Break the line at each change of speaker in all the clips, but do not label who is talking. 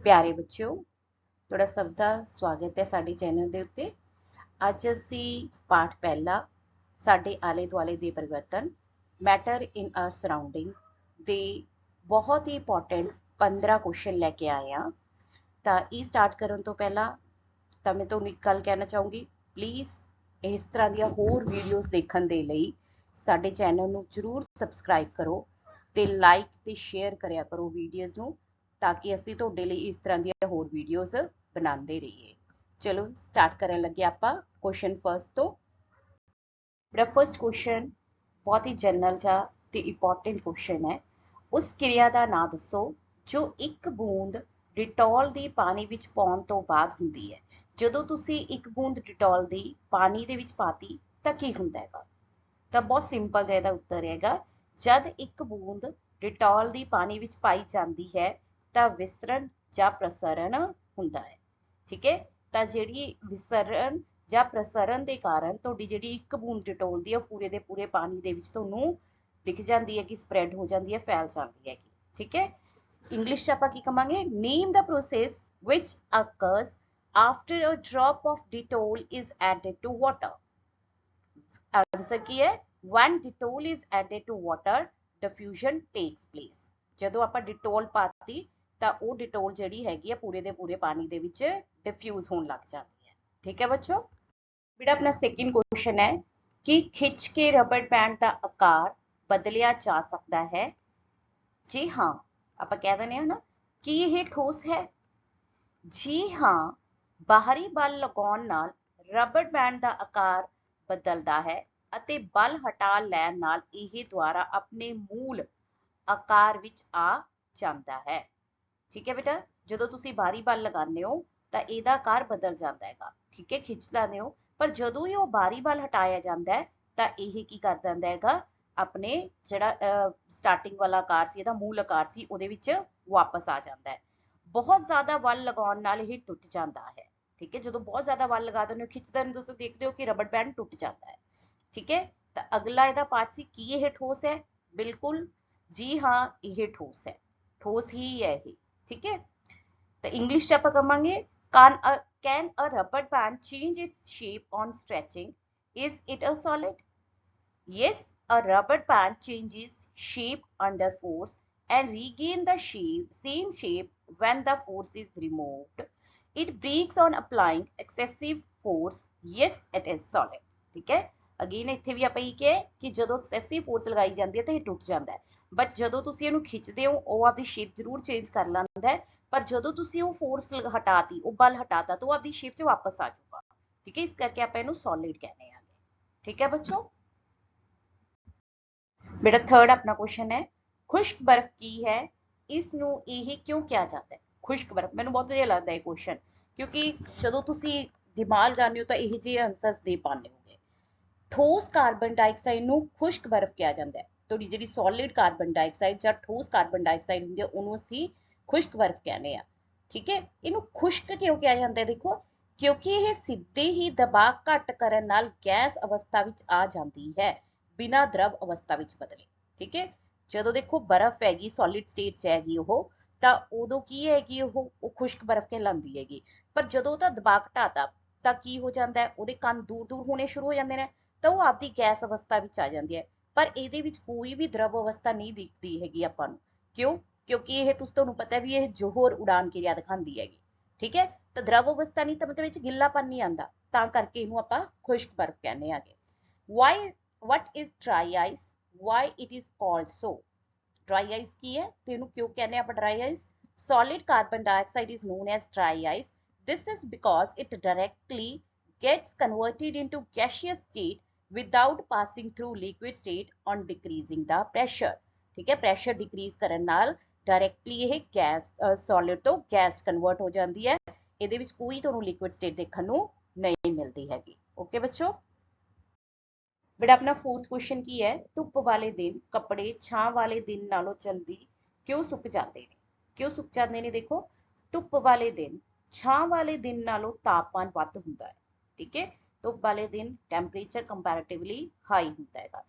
प्यारे बच्चों, थोड़ा सब का स्वागत है साडे चैनल के उत्ते। अज असी पाठ पहला साडे आले दुआले दे परिवर्तन मैटर इन आवर सराउंडिंग दे बहुत ही इंपॉर्टेंट 15 क्वेश्चन लैके आए हैं। तो ये स्टार्ट करने तो पहला तो मैं तुहानूं एक गल कहना चाहूँगी, प्लीज़ इस तरह दी होर वीडियोज़ देखने के लिए साडे चैनल नूं जरूर सबसक्राइब करो तो लाइक तो शेयर करिया करो वीडियोज़ नूं, ताकि असीं तुहाडे लई इस तरह दी होर वीडियोज़ बनाते रहिए। चलो स्टार्ट करन लगे आपां क्वेश्चन फर्स्ट तो। मेरा फर्स्ट क्वेश्चन बहुत ही जनरल जा ते इंपॉर्टेंट क्वेश्चन है। उस क्रिया का नाम दसो जो एक बूंद डिटॉल ਦੀ पानी ਵਿੱਚ ਪਾਉਣ ਤੋਂ ਬਾਅਦ ਹੁੰਦੀ ਹੈ। ਜਦੋਂ ਤੁਸੀਂ ਇੱਕ ਬੂੰਦ ਡਿਟੋਲ ਦੀ ਪਾਣੀ ਦੇ ਵਿੱਚ ਪਾਤੀ ਤਾਂ ਕੀ ਹੁੰਦਾ ਹੈਗਾ? ਤਾਂ ਬਹੁਤ ਸਿੰਪਲ ਜਿਹਾ ਇਹਦਾ ਉੱਤਰ ਹੈਗਾ, ਜਦ ਇੱਕ ਬੂੰਦ ਡਿਟੋਲ ਦੀ ਪਾਣੀ ਵਿੱਚ ਪਾਈ ਜਾਂਦੀ ਹੈ ਤਾਂ ਵਿਸਰਣ ਜਾਂ ਪ੍ਰਸਰਣ ਹੁੰਦਾ ਹੈ। ਠੀਕ ਹੈ, ਤਾਂ ਜਿਹੜੀ ਵਿਸਰਣ ਜਾਂ ਪ੍ਰਸਰਣ ਦੇ ਕਾਰਨ ਤੁਹਾਡੀ ਜਿਹੜੀ ਇੱਕ ਬੂੰਦ ਡਿਟੋਲ ਦੀ ਹੈ ਪੂਰੇ ਦੇ ਪੂਰੇ ਪਾਣੀ ਦੇ ਵਿੱਚ ਤੁਹਾਨੂੰ ਦਿਖ ਜਾਂਦੀ ਹੈ ਕਿ ਸਪਰੈਡ ਹੋ ਜਾਂਦੀ ਹੈ, ਫੈਲ ਜਾਂਦੀ ਹੈਗੀ। ਠੀਕ ਹੈ, ਇੰਗਲਿਸ਼ 'ਚ ਆਪਾਂ ਕੀ ਕਹਾਂਗੇ? ਨੇਮ ਦਾ process which occurs after a drop of Dettol is added to water. Answer की है? when Dettol is added to water diffusion takes place। ਜਦੋਂ ਆਪਾਂ ਡਿਟੋਲ ਪਾਤੀ ਤਾਂ ਉਹ ਡਿਟੋਲ ਜਿਹੜੀ ਹੈਗੀ ਆ ਪੂਰੇ ਦੇ ਪੂਰੇ ਪਾਣੀ ਦੇ ਵਿੱਚ ਡਿਫਿਊਜ਼ ਹੋਣ ਲੱਗ ਜਾਂਦੀ ਹੈ। ਠੀਕ ਹੈ ਬੱਚੋ। बेटा अपना सेकंड क्वेश्चन है कि खिंच के रबर बैंड का आकार बदलिया जा सकता है। जी हाँ, आप कह दें ना कि यह ठोस है। जी हाँ, बाहरी बल लगाउण नाल रबर बैंड का आकार बदलता है ਅਤੇ बल हटा लैण नाल ਇਹ ਦੁਆਰਾ ਆਪਣੇ मूल आकार ਵਿੱਚ आ ਜਾਂਦਾ है। ठीक है बेटा, ਜਦੋਂ ਤੁਸੀਂ ਬਾਹਰੀ ਬਲ ਲਗਾਉਂਦੇ ਹੋ ਤਾਂ ਇਹਦਾ ਆਕਾਰ ਬਦਲ ਜਾਂਦਾ ਹੈਗਾ। ਠੀਕ ਹੈ, ਖਿੱਚ ਲੈਂਦੇ ਹੋ, ਪਰ ਜਦੋਂ ਹੀ ਉਹ ਬਾਹਰੀ ਬਲ ਹਟਾਇਆ ਜਾਂਦਾ ਹੈ ਤਾਂ ਇਹ ਕੀ ਕਰ ਦਿੰਦਾ ਹੈਗਾ, ਆਪਣੇ ਜਿਹੜਾ ਸਟਾਰਟਿੰਗ ਵਾਲਾ ਆਕਾਰ ਸੀ, ਇਹਦਾ ਮੂਲ ਆਕਾਰ ਸੀ, ਉਹਦੇ ਵਿੱਚ ਵਾਪਸ ਆ ਜਾਂਦਾ ਹੈ। ਬਹੁਤ ਜ਼ਿਆਦਾ ਬਲ ਲਗਾਉਣ ਨਾਲ ਇਹ ਟੁੱਟ ਜਾਂਦਾ ਹੈ। ਠੀਕ ਹੈ, ਜਦੋਂ ਬਹੁਤ ਜ਼ਿਆਦਾ ਬਲ ਲਗਾ ਦਿੰਦੇ ਹੋ, ਖਿੱਚਦੇ ਨੂੰ, ਤੁਸੀਂ ਦੇਖਦੇ ਹੋ ਕਿ ਰਬੜ ਬੈਂਡ ਟੁੱਟ ਜਾਂਦਾ ਹੈ। ਠੀਕ ਹੈ, ਤਾਂ ਅਗਲਾ ਇਹਦਾ ਪਾਰਟ ਸੀ, ਕੀ ਇਹ ਠੋਸ ਹੈ? ਬਿਲਕੁਲ ਜੀ ਹਾਂ, ਇਹ ਠੋਸ ਹੈ, ਠੋਸ ਹੀ ਹੈ ਇਹ। ठीक है, तो इंग्लिश च आप कहांगे can a rubber band change its shape on stretching? Is it a solid? Yes, a rubber band changes shape under force and regain the same shape when the force is removed. It breaks on applying excessive force. Yes, it is solid। ठीक है, again ਇੱਥੇ ਵੀ ਆਪਾਂ ਇਹ ਕਿਹਾ ਕਿ ਜਦੋਂ excessive force ਲਗਾਈ ਜਾਂਦੀ ਹੈ ਤਾਂ ਇਹ ਟੁੱਟ ਜਾਂਦਾ ਹੈ, ਬਟ ਜਦੋਂ ਤੁਸੀਂ ਇਹਨੂੰ ਖਿੱਚਦੇ ਹੋ ਉਹ ਆਪਦੀ ਸ਼ੇਪ ਜ਼ਰੂਰ ਚੇਂਜ ਕਰ ਲੈਂਦਾ ਹੈ, ਪਰ ਜਦੋਂ ਤੁਸੀਂ ਉਹ ਫੋਰਸ ਹਟਾਤੀ, ਉਹ ਬਲ ਹਟਾਤਾ, ਤਾਂ ਉਹ ਆਪਦੀ ਸ਼ੇਪ 'ਚ ਵਾਪਸ ਆ ਜਾਊਗਾ। ਠੀਕ ਹੈ, ਇਸ ਕਰਕੇ ਆਪਾਂ ਇਹਨੂੰ ਸੋਲਿਡ ਕਹਿੰਦੇ ਹਾਂ। ਠੀਕ ਹੈ ਬੱਚੋ। बेटा थर्ड अपना क्वेश्चन है, खुश्क बर्फ की है, इसनूं ਇਹ क्यों किया जाता है? खुश्क बर्फ, ਮੈਨੂੰ ਬਹੁਤ ਵਧੀਆ ਲੱਗਦਾ ਇਹ क्वेश्चन, क्योंकि ਜਦੋਂ ਤੁਸੀਂ ਦਿਮਾਗ ਲਗਾਉਂਦੇ ਹੋ ਤਾਂ ਇਹ ਜਿਹੇ ਆਨਸਰਸ ਦੇ ਪਾਉਂਦੇ ਹੋਗੇ। ठोस कार्बन डाइऑक्साइड ਨੂੰ ਖੁਸ਼ਕ ਬਰਫ਼ ਕਿਹਾ ਜਾਂਦਾ ਹੈ। ਤੁਹਾਡੀ ਜਿਹੜੀ ਸੋਲਿਡ ਕਾਰਬਨ ਡਾਈਆਕਸਾਈਡ ਜਾਂ ਠੋਸ ਕਾਰਬਨ ਡਾਈਆਕਸਾਈਡ ਹੁੰਦੀ ਹੈ ਉਹਨੂੰ ਅਸੀਂ ਖੁਸ਼ਕ ਬਰਫ਼ ਕਹਿੰਦੇ ਆ। ਠੀਕ ਹੈ, ਇਹਨੂੰ ਖੁਸ਼ਕ ਕਿਉਂ ਕਿਹਾ ਜਾਂਦਾ ਹੈ? ਦੇਖੋ, ਕਿਉਂਕਿ ਇਹ ਸਿੱਧੇ ਹੀ ਦਬਾਅ ਘੱਟ ਕਰਨ ਨਾਲ ਗੈਸ ਅਵਸਥਾ ਵਿੱਚ ਆ ਜਾਂਦੀ ਹੈ, ਬਿਨਾਂ द्रव अवस्था ਵਿੱਚ ਬਦਲੇ। ਠੀਕ ਹੈ, ਜਦੋਂ ਦੇਖੋ ਬਰਫ਼ ਹੈਗੀ ਸੋਲਿਡ ਸਟੇਟ 'ਚ ਹੈਗੀ ਉਹ, ਤਾਂ ਉਦੋਂ ਕੀ ਹੈਗੀ ਉਹ ਖੁਸ਼ਕ ਬਰਫ਼ ਕਹਿਲਾਉਂਦੀ ਹੈਗੀ। ਪਰ ਜਦੋਂ ਉਹਦਾ ਦਬਾਅ ਘਟਾਤਾ ਤਾਂ ਕੀ ਹੋ ਜਾਂਦਾ ਹੈ, ਉਹਦੇ ਕਣ ਦੂਰ ਦੂਰ ਹੋਣੇ ਸ਼ੁਰੂ ਹੋ ਜਾਂਦੇ ਨੇ, ਤਾਂ ਉਹ ਆਪਦੀ ਗੈਸ ਅਵਸਥਾ ਵਿੱਚ ਆ ਜਾਂਦੀ ਹੈ। ਪਰ ਇਹਦੇ ਵਿੱਚ ਕੋਈ ਵੀ द्रव ਅਵਸਥਾ ਨਹੀਂ ਦਿਖਦੀ ਹੈਗੀ ਆਪਾਂ ਨੂੰ। ਕਿਉਂ? ਕਿਉਂਕਿ ਇਹ ਤੁਹਾਨੂੰ ਪਤਾ ਵੀ ਇਹ ਜੋਹਰ ਉਡਾਨ ਕਿਰਿਆ ਦਿਖਾਉਂਦੀ ਹੈਗੀ। ਠੀਕ ਹੈ, ਤਾਂ द्रव ਅਵਸਥਾ ਨਹੀਂ ਤਾਂ ਮਤਲਬ ਵਿੱਚ ਗਿੱਲਾਪਨ ਨਹੀਂ ਆਉਂਦਾ, ਤਾਂ ਕਰਕੇ ਇਹਨੂੰ ਆਪਾਂ ਖੁਸ਼ਕ ਬਰਫ਼ ਕਹਿੰਦੇ ਆਗੇ। what is dry ice? Why it is called so? dry ice ਕੀ ਹੈ ਤੇ ਇਹਨੂੰ ਕਿਉਂ ਕਹਿੰਦੇ ਆਪਾਂ dry ice? Solid carbon dioxide is known as dry ice. This is because it directly gets converted into gaseous state without passing through liquid state on decreasing the pressure। ठीक है, pressure decrease ਕਰਨ ਨਾਲ directly ਇਹ gas solid ਤੋਂ gas convert ਹੋ ਜਾਂਦੀ ਹੈ। ਇਹਦੇ ਵਿੱਚ ਕੋਈ ਤੁਹਾਨੂੰ liquid state ਦੇਖਣ ਨੂੰ ਨਹੀਂ ਮਿਲਦੀ ਹੈਗੀ। ਓਕੇ ਬੱਚੋ। बेटा अपना फोर्थ क्वेश्चन की है, धुप वाले दिन कपड़े छां वाले दिन नालों जल्दी क्यों सुक जाते हैं? क्यों सुक जाते हैं? देखो, धुप वाले दिन छां वाले दिन नालों तापमान वध हुंदा है। ठीक है, धुप वाले दिन टैंपरेचर कंपैरेटिवली हाई हुंदा हैगा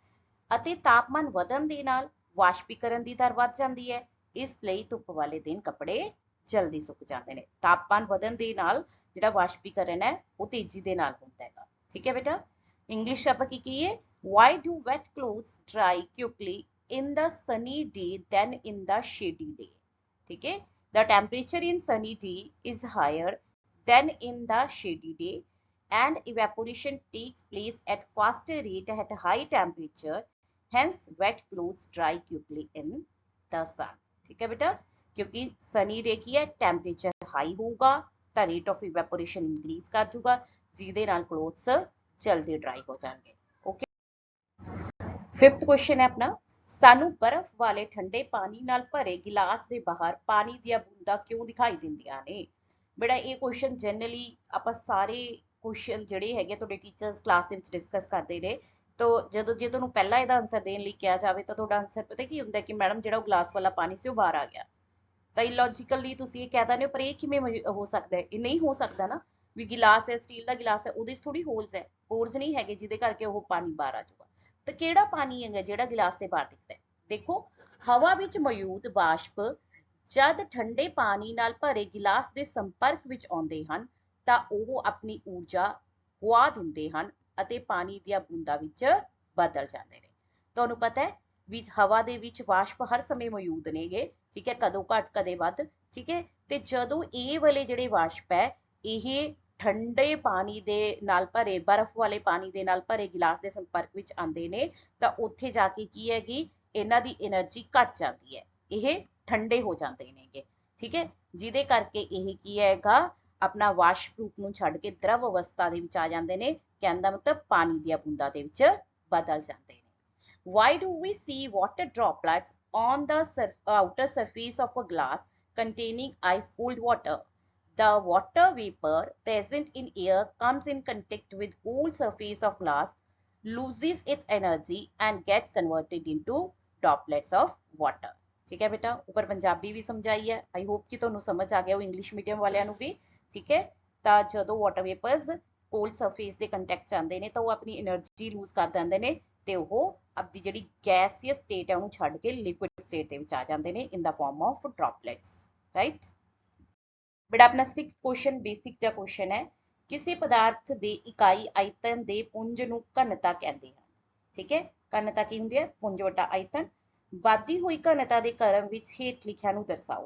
ਅਤੇ ਤਾਪਮਾਨ ਵਧਣ ਦੇ ਨਾਲ ਵਾਸ਼ਪੀਕਰਨ ਦੀ ਦਰ ਵੱਧ ਜਾਂਦੀ ਹੈ, ਇਸ ਲਈ ਧੁੱਪ ਵਾਲੇ ਦਿਨ ਕੱਪੜੇ जल्दी सुक जाते हैं। तापमान ਵਧਣ ਦੇ ਨਾਲ ਜਿਹੜਾ ਵਾਸ਼ਪੀਕਰਨ ਹੈ ਉਹ ਤੇਜ਼ੀ ਦੇ ਨਾਲ ਹੁੰਦਾ ਹੈਗਾ। ठीक है बेटा, इंग्लिश ਆਪਾਂ ਕੀ ਕਹੀਏ, why do wet clothes dry quickly in the sunny day than in the shady day? ठीक है, the temperature in sunny day is higher than in the shady day and evaporation takes place at faster rate at high temperature, hence wet clothes dry quickly in the sun। ठीक है बेटा, क्योंकि sunny day की है temperature high होगा तो rate of evaporation increase कर जूगा, ਜਿਹਦੇ ਨਾਲ क्लोथ्स जल्दी ड्राई हो जाएंगे। ओके, फिफ्थ क्वेश्चन है अपना, सानू बर्फ वाले ठंडे पानी नाल भरे गिलास ਦੇ ਬਾਹਰ ਪਾਣੀ ਦੀਆਂ ਬੂੰਦਾਂ ਕਿਉਂ ਦਿਖਾਈ ਦਿੰਦੀਆਂ ਨੇ। ਬੇਟਾ ਇਹ क्वेश्चन जनरली ਆਪਾਂ ਸਾਰੇ क्वेश्चन ਜਿਹੜੇ ਹੈਗੇ ਤੁਹਾਡੇ ਟੀਚਰਸ ਕਲਾਸ ਦੇ ਵਿੱਚ ਡਿਸਕਸ ਕਰਦੇ ਨੇ। तो ਜਦੋਂ ਜੇ ਤੁਹਾਨੂੰ ਪਹਿਲਾਂ ਇਹਦਾ ਆਨਸਰ ਦੇਣ ਲਈ ਕਿਹਾ ਜਾਵੇ ਤਾਂ ਤੁਹਾਡਾ ਆਨਸਰ ਪਤਾ ਕੀ ਹੁੰਦਾ ਕਿ ਮੈਡਮ ਜਿਹੜਾ ਉਹ ਗਲਾਸ ਵਾਲਾ ਪਾਣੀ ਸੀ ਉਹ ਬਾਹਰ ਆ ਗਿਆ। ਤਾਂ ਇਲੌਜੀਕਲੀ ਤੁਸੀਂ ਇਹ ਕਹਿ ਦਿੰਦੇ ਹੋ, ਪਰ ਇਹ ਕਿਵੇਂ ਹੋ ਸਕਦਾ ਹੈ? ਇਹ ਨਹੀਂ ਹੋ ਸਕਦਾ ਨਾ, ਵੀ ਗਿਲਾਸ ਹੈ, ਸਟੀਲ ਦਾ ਗਿਲਾਸ ਹੈ, ਉਹਦੇ 'ਚ ਥੋੜੀ ਹੋਲਸ ਹੈ, ਪੋਰਸ ਨਹੀਂ ਹੈਗੇ ਜਿਹਦੇ ਕਰਕੇ ਉਹ ਪਾਣੀ ਬਾਹਰ ਆ ਜਾਊਗਾ। ਤਾਂ ਕਿਹੜਾ ਪਾਣੀ ਹੈਗਾ ਜਿਹੜਾ ਗਿਲਾਸ ਦੇ ਬਾਹਰ ਦਿਖਦਾ ਹੈ? ਦੇਖੋ, ਹਵਾ ਵਿੱਚ ਮੌਜੂਦ ਵਾਸ਼ਪ ਜਦ ਠੰਡੇ ਪਾਣੀ ਨਾਲ ਭਰੇ ਗਿਲਾਸ ਦੇ ਸੰਪਰਕ ਵਿੱਚ ਆਉਂਦੇ ਹਨ ਤਾਂ ਉਹ ਆਪਣੀ ਊਰਜਾ ਗੁਆ ਦਿੰਦੇ ਹਨ ਅਤੇ ਪਾਣੀ ਦੀਆਂ ਬੂੰਦਾਂ ਵਿੱਚ ਬਦਲ ਜਾਂਦੇ ਨੇ। ਤੁਹਾਨੂੰ ਪਤਾ ਹੈ ਵੀ ਹਵਾ ਦੇ ਵਿੱਚ ਵਾਸ਼ਪ ਹਰ ਸਮੇਂ ਮੌਜੂਦ ਨੇਗੇ, ਠੀਕ ਹੈ, ਕਦੋਂ ਘੱਟ ਕਦੇ ਵੱਧ, ਠੀਕ ਹੈ। ਤੇ ਜਦੋਂ ਇਹ ਵਾਲੇ ਜਿਹੜੇ ਵਾਸ਼ਪ ਹੈ ਇਹ ਠੰਡੇ ਪਾਣੀ ਦੇ ਨਾਲ ਭਰੇ, ਬਰਫ਼ ਵਾਲੇ ਪਾਣੀ ਦੇ ਨਾਲ ਭਰੇ ਗਿਲਾਸ ਦੇ ਸੰਪਰਕ ਵਿੱਚ ਆਉਂਦੇ ਨੇ ਤਾਂ ਉੱਥੇ ਜਾ ਕੇ ਕੀ ਹੈਗੀ, ਇਹਨਾਂ ਦੀ એનર્ਜੀ ਘਟ ਜਾਂਦੀ ਹੈ, ਇਹ ਠੰਡੇ ਹੋ ਜਾਂਦੇ ਨੇਗੇ, ਠੀਕ ਹੈ, ਜਿਹਦੇ ਕਰਕੇ ਇਹ ਕੀ ਹੈਗਾ, ਆਪਣਾ ਵਾਸ਼ਪ ਰੂਪ ਨੂੰ ਛੱਡ ਕੇ ਦਰਵ ਅਵਸਥਾ ਦੇ ਵਿੱਚ ਆ ਜਾਂਦੇ ਨੇ। ਕਹਿਣ ਦਾ ਮਤਲਬ ਪਾਣੀ ਦੀਆਂ ਬੂੰਦਾਂ ਦੇ ਵਿੱਚ ਬਦਲ ਜਾਂਦੇ ਨੇ। Why do we see water droplets on the outer surface of a glass containing ice cold water? The water vapor present in air comes in contact with cold surface of glass, loses its energy and gets converted into droplets of water। ठीक है बेटा, ऊपर पंजाबी भी समझाई है, I hope कि तुहानू समझ आ गया हो इंग्लिश मीडियम वालियां नू भी। ठीक है, तो जो वाटर वेपर्स कोल्ड सरफेस के कंटैक्ट च आते हैं तो वो अपनी एनर्जी लूज कर देंगे ने ते वो अपनी जिहड़ी गैसियस स्टेट है उन्होंने छड्ड के लिक्विड स्टेट दे विच आ जाते हैं in the form of droplets. Right बेटा, अपना 6th क्वेश्चन बेसिक जा क्वेश्चन है, किसी पदार्थ दे इकाई आयतन दे पुंज नूं घनता कहते हैं। ठीक है, घनता की हुंदी है, पुंज वटा आयतन। वाधी हुई घनता के क्रम विच हेठ लिखिया नूं दर्शाओ।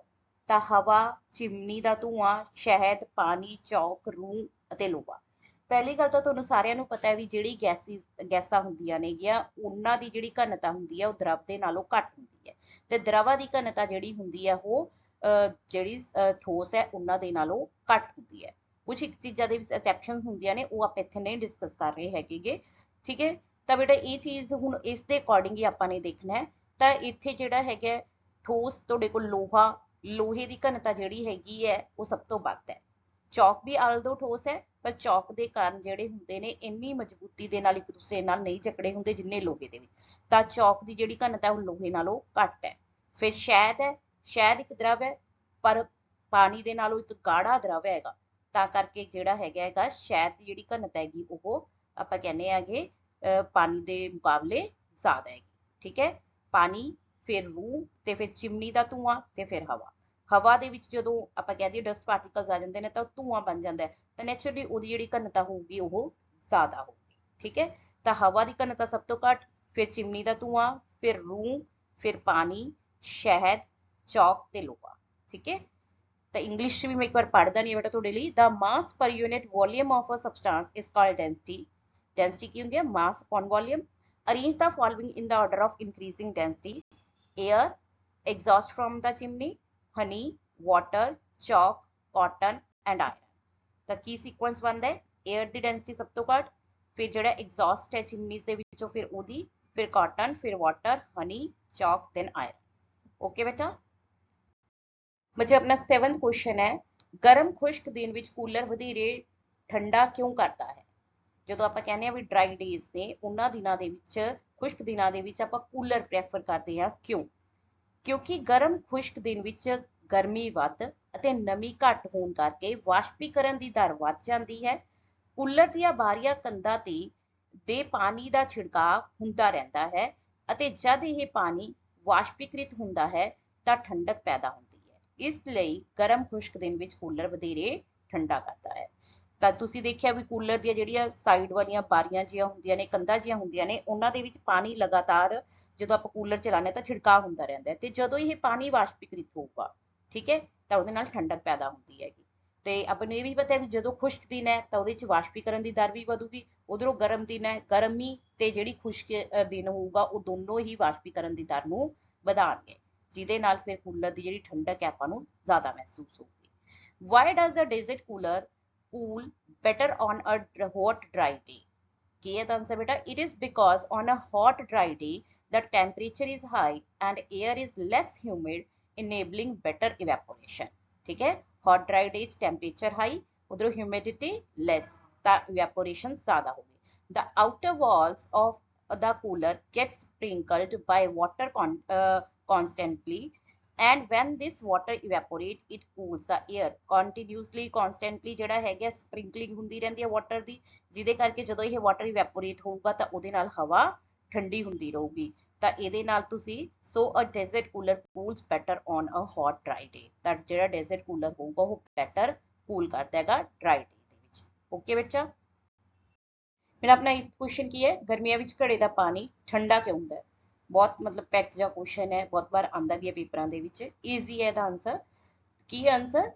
तो हवा, चिमनी का धुआं, शहद, पानी, चौक, रूह अते लोहा। पहली गल तो तुहानूं सारिआं नूं पता है भी जिहड़ी गैसां हुंदियां नेगीआं उन्हां दी जिहड़ी घनता हुंदी है वो द्रव दे नालों घट हुंदी है ते द्रवां दी घनता जिहड़ी हुंदी है वो जिहड़ी ठोस है उन्हां दे नालों घट हुंदी है। कुछ एक चीज़ां दे विच एक्सैप्शन हुंदियां ने वो आपां इत्थे नहीं डिस्कस कर रहे हैगे। ठीक है, तो बेटा ये चीज़ हुण इस दे अकॉर्डिंग ही आपां ने देखना है। तो इत्थे जिहड़ा हैगा ठोस तुहाडे कोल लोहा, लोहे की घनता जिहड़ी हैगी है वो सब तो वध है। चौक भी आलदो ठोस है पर चौक के कारण जिहड़े हुंदे ने इन्नी मजबूती दे नाल एक दूसरे नाल नहीं जकड़े हुंदे जिन्ने लोहे दे विच, तां चौक की जिहड़ी घनता वो लोहे नालों घट है। फिर शहद है, शहद एक द्रव है पर पानी दे नालों एक गाढ़ा द्रव हैगा, तां करके जिहड़ा हैगा शहद की जिहड़ी घनता हैगी वो आपां कहने हैगे पानी दे मुकाबले ज़्यादा हैगी। ठीक है, पानी, फिर रूह ते फिर चिमनी का धुआं ते फिर हवा। हवा दे विच जदों आपां कह दईए डस्ट पार्टिकल्स आ जांदे ने तां धुआं बन जांदा है, तो नैचुरली उहदी जिहड़ी घनता होगी वो ज़्यादा होगी। ठीक है, तो हवा की घनता सब तो घट, फिर चिमनी का धुआं, फिर रूह, फिर पानी, शहद, चौक ते लोहा। ठीक है, तो इंग्लिश भी मैं एक बार पढ़ दी बेटा तुहाडे लई। The mass per unit volume of a substance is called density. Density की हुंदी है mass upon volume. Arrange the following in the order of increasing density. Air, exhaust from the chimney, Honey, water, Chowk, cotton and iron. तो की sequence बनता है, air की density सब तो घट, फिर जो एग्जॉस्ट है चिमनीज के विचों फिर उहदी, फिर कॉटन, फिर वाटर, हनी, चौक देन आयरन। ओके बेटा, मतलब अपना 7th क्वेश्चन है, गर्म खुश्क दिन विच कूलर वधेरे ठंडा क्यों करता है। जो आप कहने भी ड्राई डेज ने उन्होंने दिनों के खुश्क दिनों के आप कूलर प्रैफर करते हैं, क्यों? क्योंकि गर्म खुश्क दिन विच गर्मी वध अते नमी घट होने करके वाष्पीकरण की दर वध जाती है। कूलर दी बारियां कंधां ते दे पानी का छिड़काव हुंदा रहिंदा है अते जद यह पानी वाष्पीकृत हुंदा है तां ठंडक पैदा हुंदी है। ਇਸ ਲਈ ਗਰਮ ਖੁਸ਼ਕ ਦਿਨ ਵਿੱਚ ਕੂਲਰ ਵਧੇਰੇ ਠੰਡਾ ਕਰਦਾ ਹੈ। ਤਾਂ ਤੁਸੀਂ ਦੇਖਿਆ ਵੀ ਕੂਲਰ ਦੀਆਂ ਜਿਹੜੀਆਂ ਸਾਈਡ ਵਾਲੀਆਂ ਬਾਰੀਆਂ ਜਿਹੀਆਂ ਹੁੰਦੀਆਂ ਨੇ, ਕੰਧਾਂ ਜਿਹੀਆਂ ਹੁੰਦੀਆਂ ਨੇ, ਉਹਨਾਂ ਦੇ ਵਿੱਚ ਪਾਣੀ ਲਗਾਤਾਰ ਜਦੋਂ ਆਪਾਂ ਕੂਲਰ ਚਲਾਉਂਦੇ ਤਾਂ ਛਿੜਕਾਅ ਹੁੰਦਾ ਰਹਿੰਦਾ ਹੈ, ਤੇ ਜਦੋਂ ਇਹ ਪਾਣੀ ਵਾਸ਼ਪੀਕ੍ਰਿਤ ਹੋਊਗਾ, ਠੀਕ ਹੈ, ਤਾਂ ਉਹਦੇ ਨਾਲ ਠੰਡਕ ਪੈਦਾ ਹੁੰਦੀ ਹੈਗੀ। ਤੇ ਆਪਾਂ ਨੂੰ ਇਹ ਵੀ ਪਤਾ ਵੀ ਜਦੋਂ ਖੁਸ਼ਕ ਦਿਨ ਹੈ ਤਾਂ ਉਹਦੇ ਚ ਵਾਸ਼ਪੀਕਰਨ ਦੀ ਦਰ ਵੀ ਵਧੂਗੀ, ਉਧਰੋਂ ਗਰਮ ਦਿਨ ਹੈ, ਗਰਮੀ ਤੇ ਜਿਹੜੀ ਖੁਸ਼ਕ ਦਿਨ ਹੋਊਗਾ ਉਹ ਦੋਨੋਂ ਹੀ ਵਾਸ਼ਪੀਕਰਨ ਦੀ ਦਰ ਨੂੰ ਵਧਾਉਣਗੇ, ਜਿਹਦੇ ਨਾਲ ਫਿਰ ਕੂਲਰ ਦੀ ਜਿਹੜੀ ਠੰਡਕ ਹੈ ਆਪਾਂ ਨੂੰ ਜ਼ਿਆਦਾ ਮਹਿਸੂਸ ਹੋਊਗੀ। Why does the desert cooler cool better on a hot dry day? ਕੀ ਹੈ ਤਾਂ ਆਨਸਰ ਬੇਟਾ, it is because on a hot dry day the temperature is high and air is less humid enabling better evaporation। ठीक है, hot dry day temperature high, उधर humidity less, ਤਾਂ evaporation ज़्यादा होगी। The outer walls of the cooler get sprinkled by water constantly, and when this water evaporates it cools the air continuously। constantly ਜਿਹੜਾ ਹੈਗਾ sprinkling ਹੁੰਦੀ ਰਹਿੰਦੀ ਹੈ water ਦੀ, ਜਿਹਦੇ ਕਰਕੇ ਜਦੋਂ ਇਹ ਵਾਟਰ ਇਵੈਪੋਰੇਟ ਹੋਊਗਾ ਤਾਂ ਉਹਦੇ ਨਾਲ ਹਵਾ ਠੰਡੀ ਹੁੰਦੀ ਰਹੂਗੀ। ਤਾਂ ਇਹਦੇ ਨਾਲ ਤੁਸੀਂ so a desert cooler cools better on a hot dry day, ਤਾਂ ਜਿਹੜਾ ਡੈਜ਼ਰਟ ਕੂਲਰ ਹੋਊਗਾ ਉਹ ਬੈਟਰ ਕੂਲ ਕਰਦਾ ਹੈਗਾ ਡਰਾਈ ਡੇ ਦੇ ਵਿੱਚ। ਓਕੇ ਬੱਚਾ, ਫਿਰ ਆਪਣਾ ਇੱਕ ਕੁਐਸਚਨ ਕੀ ਹੈ, ਗਰਮੀਆਂ ਵਿੱਚ ਘੜੇ ਦਾ ਪਾਣੀ ਠੰਡਾ ਕਿਉਂ ਹੁੰਦਾ ਹੈ? ਬਹੁਤ ਮਤਲਬ ਪੈਟ ਜਿਹਾ ਕੁਐਸਚਨ ਹੈ, ਬਹੁਤ ਵਾਰ ਆਉਂਦਾ ਵੀ ਹੈ ਪੇਪਰਾਂ ਦੇ ਵਿੱਚ। ਈਜ਼ੀ ਹੈ ਇਹਦਾ ਆਨਸਰ। ਕੀ ਆਨਸਰ,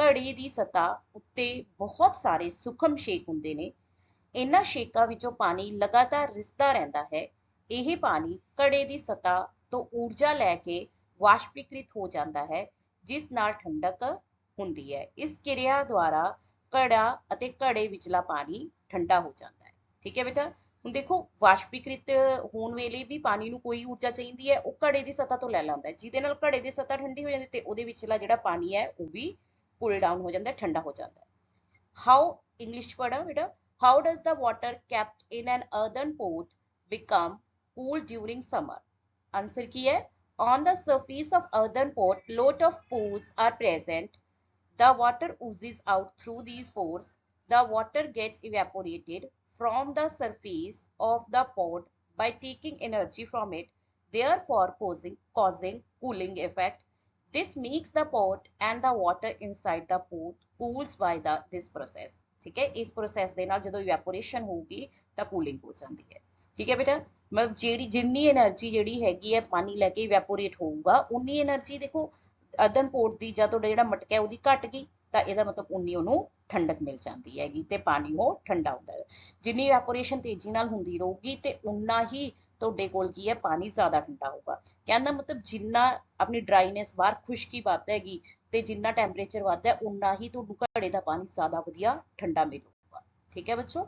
ਘੜੇ ਦੀ ਸਤ੍ਹਾ ਉੱਤੇ ਬਹੁਤ ਸਾਰੇ ਸੂਖਮ ਛੇਕ ਹੁੰਦੇ ਨੇ, ਇਹਨਾਂ ਛੇਕਾਂ ਵਿੱਚੋਂ ਪਾਣੀ ਲਗਾਤਾਰ ਰਿਸਦਾ ਰਹਿੰਦਾ ਹੈ। ਇਹ ਪਾਣੀ ਘੜੇ ਦੀ ਸਤ੍ਹਾ ਤੋਂ ਊਰਜਾ ਲੈ ਕੇ ਵਾਸ਼ਪੀਕ੍ਰਿਤ ਹੋ ਜਾਂਦਾ ਹੈ, ਜਿਸ ਨਾਲ ਠੰਡਕ ਹੁੰਦੀ ਹੈ। ਇਸ ਕਿਰਿਆ ਦੁਆਰਾ ਘੜਾ ਅਤੇ ਘੜੇ ਵਿਚਲਾ ਪਾਣੀ ਠੰਡਾ ਹੋ ਜਾਂਦਾ ਹੈ। ਠੀਕ ਹੈ ਬੇਟਾ, ਹੁਣ ਦੇਖੋ ਵਾਸ਼ਪੀਕ੍ਰਿਤ ਹੋਣ ਵੇਲੇ ਵੀ ਪਾਣੀ ਨੂੰ ਕੋਈ ਊਰਜਾ ਚਾਹੀਦੀ ਹੈ, ਉਹ ਘੜੇ ਦੀ ਸਤ੍ਹਾ ਤੋਂ ਲੈ ਲੈਂਦਾ ਹੈ, ਜਿਹਦੇ ਨਾਲ ਘੜੇ ਦੀ ਸਤ੍ਹਾ ਠੰਡੀ ਹੋ ਜਾਂਦੀ ਤੇ ਉਹਦੇ ਵਿਚਲਾ ਜਿਹੜਾ ਪਾਣੀ ਹੈ ਉਹ ਵੀ ਕੂਲ ਡਾਊਨ ਹੋ ਜਾਂਦਾ, ਠੰਡਾ ਹੋ ਜਾਂਦਾ ਹੈ। ਹਾਊ, ਇੰਗਲਿਸ਼ ਪੜ੍ਹਾ ਬੇਟਾ, how does the water kept in an earthen pot become cool during summer? Answer ਕੀ ਹੈ, on the surface of earthen pot lot of pores are present, the water oozes out through these pores, the water gets evaporated from the surface of the pot by taking energy from it, therefore causing cooling effect। This makes the pot and the water inside the pot cools by this process। ठीक है, इस process ਦੇ ਨਾਲ ਜਦੋਂ evaporation ਹੋਊਗੀ ਤਾਂ cooling ਹੋ ਜਾਂਦੀ ਹੈ। ਠੀਕ ਹੈ ਬੇਟਾ, ਮਤਲਬ ਜਿਹੜੀ ਜਿੰਨੀ એનર્ਜੀ ਜਿਹੜੀ ਹੈਗੀ ਹੈ ਪਾਣੀ ਲੈ ਕੇ ਇਵੈਪੋਰੇਟ ਹੋਊਗਾ, ਉਨੀ એનર્ਜੀ ਦੇਖੋ ਅਦਨ ਪੋਟ ਦੀ ਜਾਂ ਤੁਹਾਡਾ ਜਿਹੜਾ ਮਟਕਾ ਉਹਦੀ ਘਟ ਗਈ, ਤਾਂ ਇਹਦਾ ਮਤਲਬ ਉਨੀ ਉਹਨੂੰ ਠੰਡਕ ਮਿਲ ਜਾਂਦੀ ਹੈਗੀ ਤੇ ਪਾਣੀ ਉਹ ਠੰਡਾ ਹੁੰਦਾ ਹੈ। ਜਿੰਨੀ ਇਵੈਪੋਰੇਸ਼ਨ ਤੇਜ਼ੀ ਨਾਲ ਹੁੰਦੀ ਰਹੂਗੀ ਤੇ ਉਨਾ ਹੀ ਤੁਹਾਡੇ ਕੋਲ ਕੀ ਹੈ, ਪਾਣੀ ਜ਼ਿਆਦਾ ਠੰਡਾ ਹੋਊਗਾ। ਕਹਿਣ ਦਾ ਮਤਲਬ ਜਿੰਨਾ ਆਪਣੀ ਡਰਾਈਨੈਸ ਬਾਹਰ ਖੁਸ਼ਕੀ ਵੱਧ ਹੈਗੀ ਤੇ ਜਿੰਨਾ ਟੈਂਪਰੇਚਰ ਵੱਧਦਾ ਹੈ ਉਨਾ ਹੀ ਤੁਹਾਨੂੰ ਘੜੇ ਦਾ ਪਾਣੀ ਜ਼ਿਆਦਾ ਵਧੀਆ ਠੰਡਾ ਮਿਲੂਗਾ। ਠੀਕ ਹੈ ਬੱਚੋ,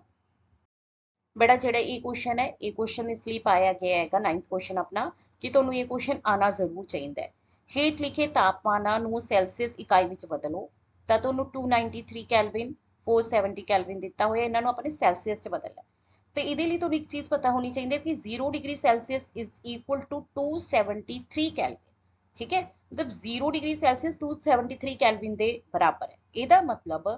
ਬੜਾ ਜਿਹੜਾ ਇਹ ਕੁਐਸਚਨ ਹੈ, ਇਹ ਕੁਐਸਚਨ ਇਸ ਲਈ ਪਾਇਆ ਗਿਆ ਹੈਗਾ 9th ਕੁਐਸਚਨ ਆਪਣਾ, ਕਿ ਤੁਹਾਨੂੰ ਇਹ ਕੁਐਸਚਨ ਆਣਾ ਜ਼ਰੂਰ ਚਾਹੀਦਾ ਹੈ। ਹੇਠ ਲਿਖੇ ਤਾਪਮਾਨਾਂ ਨੂੰ ਸੈਲਸੀਅਸ ਇਕਾਈ ਵਿੱਚ ਬਦਲੋ, ਤਾਂ ਤੁਹਾਨੂੰ 293 ਕੈਲਵਿਨ 470 ਕੈਲਵਿਨ ਦਿੱਤਾ ਹੋਇਆ, ਇਹਨਾਂ ਨੂੰ ਆਪਾਂ ਨੇ ਸੈਲਸੀਅਸ 'ਚ ਬਦਲਣਾ। ਤੇ ਇਹਦੇ ਲਈ ਤੁਹਾਨੂੰ ਇੱਕ ਚੀਜ਼ ਪਤਾ ਹੋਣੀ ਚਾਹੀਦੀ ਹੈ ਕਿ 0 degree Celsius is equal to 273 kelvin. ਠੀਕ ਹੈ, ਮਤਲਬ 0 ਡਿਗਰੀ ਸੈਲਸੀਅਸ 273 ਕੈਲਵਿਨ ਦੇ ਬਰਾਬਰ ਹੈ। ਇਹਦਾ ਮਤਲਬ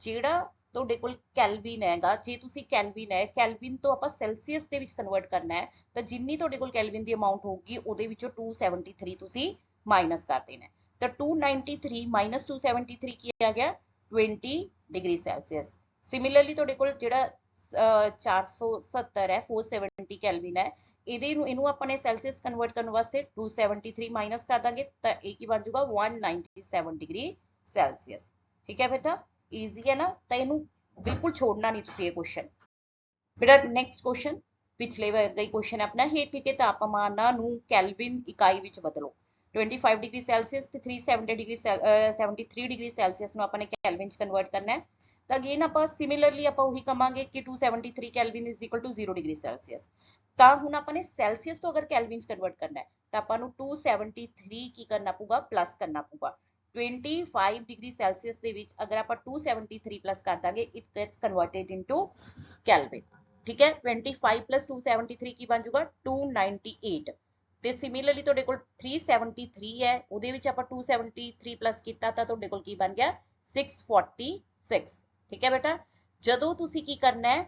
ਜਿਹੜਾ ਤੁਹਾਡੇ ਕੋਲ ਕੈਲਵਿਨ ਹੈਗਾ, ਜੇ ਤੁਸੀਂ ਕੈਲਵਿਨ ਹੈ, ਕੈਲਵਿਨ ਤੋਂ ਆਪਾਂ ਸੈਲਸੀਅਸ ਦੇ ਵਿੱਚ ਕਨਵਰਟ ਕਰਨਾ ਹੈ, ਤਾਂ ਜਿੰਨੀ ਤੁਹਾਡੇ ਕੋਲ ਕੈਲਵਿਨ ਦੀ ਅਮਾਉਂਟ ਹੋਊਗੀ ਉਹਦੇ ਵਿੱਚੋਂ 273 ਤੁਸੀਂ ਮਾਈਨਸ ਕਰ ਦੇਣਾ। ਤਾਂ 293 ਮਾਈਨਸ 273 ਕੀ ਆ ਗਿਆ, 20 ਡਿਗਰੀ ਸੈਲਸੀਅਸ। ਸਿਮਿਲਰਲੀ ਤੁਹਾਡੇ ਕੋਲ ਜਿਹੜਾ 470 ਹੈ, 470 ਕੈਲਵਿਨ ਹੈ, ਇਹਨੂੰ ਆਪਾਂ ਨੇ ਸੈਲਸੀਅਸ ਕਨਵਰਟ ਕਰਨ ਵਾਸਤੇ 273 ਮਾਈਨਸ ਕਰ ਦਾਂਗੇ, ਤਾਂ ਇਹ ਕੀ ਬਣ ਜਾਊਗਾ 197 ਡਿਗਰੀ ਸੈਲਸੀਅਸ। ਠੀਕ ਹੈ ਬੇਟਾ, ਈਜ਼ੀ ਹੈ ਨਾ, ਤਾਂ ਇਹਨੂੰ ਬਿਲਕੁਲ ਛੋੜਨਾ ਨਹੀਂ ਤੁਸੀਂ ਇਹ ਕੁਐਸਚਨ। ਬੇਟਾ ਨੈਕਸਟ ਕੁਐਸਚਨ ਪਿਛਲੇ ਵਾਰ ਦਾ ਹੀ ਕੁਐਸਚਨ ਆਪਣਾ, ਹੇਠ ਲਿਖੇ ਤਾਪਮਾਨਾਂ ਨੂੰ ਕੈਲਵਿਨ ਇਕਾਈ ਵਿੱਚ ਬਦਲੋ। 25 ਡਿਗਰੀ ਸੈਲਸੀਅਸ ਤੇ 73 ਡਿਗਰੀ ਸੈਲਸੀਅਸ ਨੂੰ ਆਪਾਂ ਨੇ ਕੈਲਵਿਨ 'ਚ ਕਨਵਰਟ ਕਰਨਾ ਹੈ। ਤਾਂ ਅਗੇਨ ਆਪਾਂ ਸਿਮਿਲਰਲੀ ਆਪਾਂ ਉਹੀ ਕਵਾਂਗੇ ਕਿ 273 kelvin is equal to 0 degree Celsius. ਤਾਂ ਹੁਣ ਆਪਾਂ ਨੇ ਸੈਲਸੀਅਸ ਤੋਂ ਅਗਰ ਕੈਲਵਿਨ 'ਚ ਕਨਵਰਟ ਕਰਨਾ ਹੈ ਤਾਂ ਆਪਾਂ ਨੂੰ 273 ਕੀ ਕਰਨਾ ਪਊਗਾ, ਪਲੱਸ ਕਰਨਾ ਪਊਗਾ। 25 ਡਿਗਰੀ ਸੈਲਸੀਅਸ ਦੇ ਵਿੱਚ ਅਗਰ ਆਪਾਂ 273 ਪਲੱਸ ਕਰ ਦਾਂਗੇ, it gets converted into Kelvin. ਠੀਕ ਹੈ, 25 ਪਲੱਸ 273 ਕੀ ਬਣ ਜਾਊਗਾ, 298। ਤੇ ਸਿਮਿਲਰਲੀ ਤੁਹਾਡੇ ਕੋਲ 373 ਹੈ, ਉਹਦੇ ਵਿੱਚ ਆਪਾਂ 273 ਪਲੱਸ ਕੀਤਾ ਤਾਂ ਤੁਹਾਡੇ ਕੋਲ ਕੀ ਬਣ ਗਿਆ, 646। ਠੀਕ ਹੈ ਬੇਟਾ, ਜਦੋਂ ਤੁਸੀਂ ਕੀ ਕਰਨਾ ਹੈ,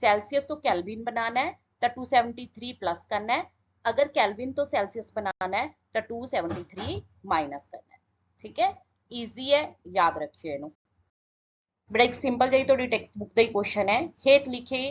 ਸੈਲਸੀਅਸ ਤੋਂ ਕੈਲਵਿਨ ਬਣਾਉਣਾ ਹੈ ਤਾਂ 273 ਪਲੱਸ ਕਰਨਾ ਹੈ, ਅਗਰ ਕੈਲਵਿਨ ਤੋਂ ਸੈਲਸੀਅਸ ਬਣਾਉਣਾ ਹੈ ਤਾਂ 273 ਮਾਈਨਸ ਕਰਨਾ ਹੈ। ठीक है, ईजी है, याद रखियो इनू। बड़ा एक सिंपल जी थोड़ी टैक्सट बुक का ही क्वेश्चन है, हेठ लिखे